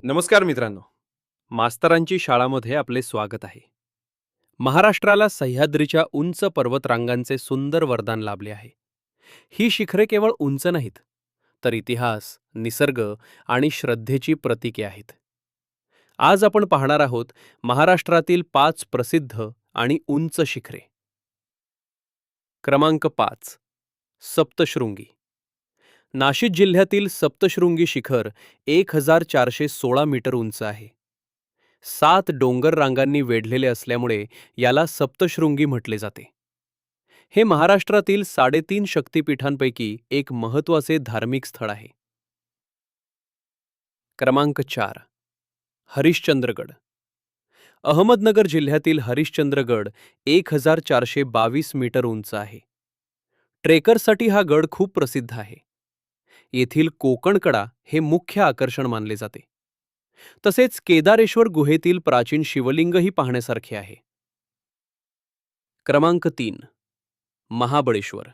नमस्कार मित्रांनो. मास्तरांची शाळामध्ये आपले स्वागत आहे. महाराष्ट्राला सह्याद्रीच्या उंच पर्वतरांगांचे सुंदर वरदान लाभले आहे. ही शिखरे केवळ उंच नाहीत, तर इतिहास, निसर्ग आणि श्रद्धेची प्रतीके आहेत. आज आपण पाहणार आहोत महाराष्ट्रातील 5 प्रसिद्ध आणि उंच शिखरे. क्रमांक 5. सप्तशृंगी. नाशिक जिल्ह्यातील सप्तशृंगी शिखर 1416 मीटर उंच आहे. 7 डोंगर रांगांनी वेढलेले असल्यामुळे याला सप्तशृंगी म्हटले जाते. हे महाराष्ट्रातील 3.5 शक्तिपीठांपैकी एक महत्त्वाचे धार्मिक स्थळ आहे. क्रमांक 4. हरिश्चंद्रगड. अहमदनगर जिल्ह्यातील हरिश्चंद्रगड 1422 मीटर उंच आहे. ट्रेकरसाठी हा गड खूप प्रसिद्ध आहे. येथील कोकणकडा हे मुख्य आकर्षण मानले जाते. तसेच केदारेश्वर गुहेतील प्राचीन शिवलिंगही पाहण्यासारखे आहे. क्रमांक 3. महाबळेश्वर.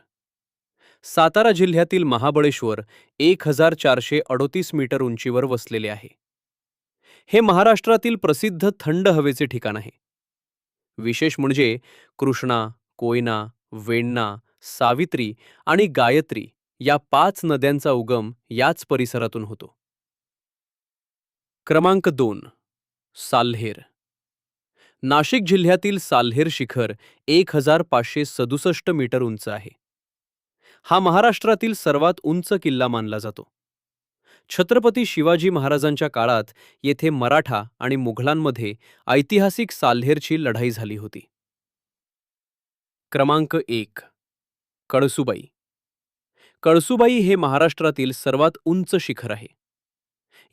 सातारा जिल्ह्यातील महाबळेश्वर 1438 मीटर उंचीवर वसलेले आहे. हे महाराष्ट्रातील प्रसिद्ध थंड हवेचे ठिकाण आहे. विशेष म्हणजे कृष्णा, कोयना, वेण्णा, सावित्री आणि गायत्री या 5 नद्यांचा उगम याच परिसरातून होतो. क्रमांक 2. साल्हेर. नाशिक जिल्ह्यातील साल्हेर शिखर 1567 मीटर उंच आहे. हा महाराष्ट्रातील सर्वात उंच किल्ला मानला जातो. छत्रपती शिवाजी महाराजांच्या काळात येथे मराठा आणि मुघलांमध्ये ऐतिहासिक साल्हेरची लढाई झाली होती. क्रमांक 1. कळसुबाई. कळसुबाई हे महाराष्ट्रातील सर्वात उंच शिखर आहे.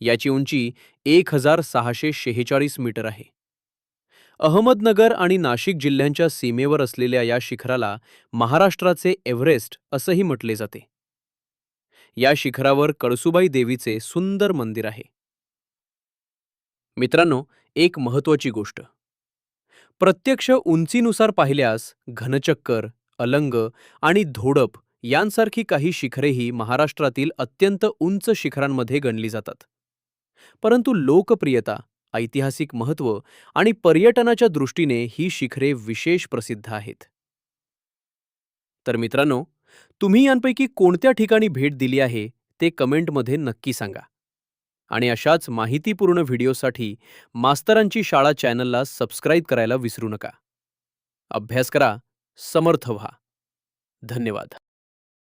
याची उंची 1646 मीटर आहे. अहमदनगर आणि नाशिक जिल्ह्यांच्या सीमेवर असलेल्या या शिखराला महाराष्ट्राचे एव्हरेस्ट असंही म्हटले जाते. या शिखरावर कळसुबाई देवीचे सुंदर मंदिर आहे. मित्रांनो, एक महत्त्वाची गोष्ट. प्रत्यक्ष उंचीनुसार पाहिल्यास घनचक्कर, अलंग आणि धोडप यांसारखी काही शिखरेही महाराष्ट्रातील अत्यंत उंच शिखरांमध्ये गणली जातात. परंतु लोकप्रियता, ऐतिहासिक महत्त्व आणि पर्यटनाच्या दृष्टीने ही शिखरे विशेष प्रसिद्ध आहेत. तर मित्रांनो, तुम्ही यांपैकी कोणत्या ठिकाणी भेट दिली आहे ते कमेंटमध्ये नक्की सांगा. आणि अशाच माहितीपूर्ण व्हिडिओसाठी मास्तरांची शाळा चॅनलला सबस्क्राईब करायला विसरू नका. अभ्यास करा, समर्थ व्हा. धन्यवाद.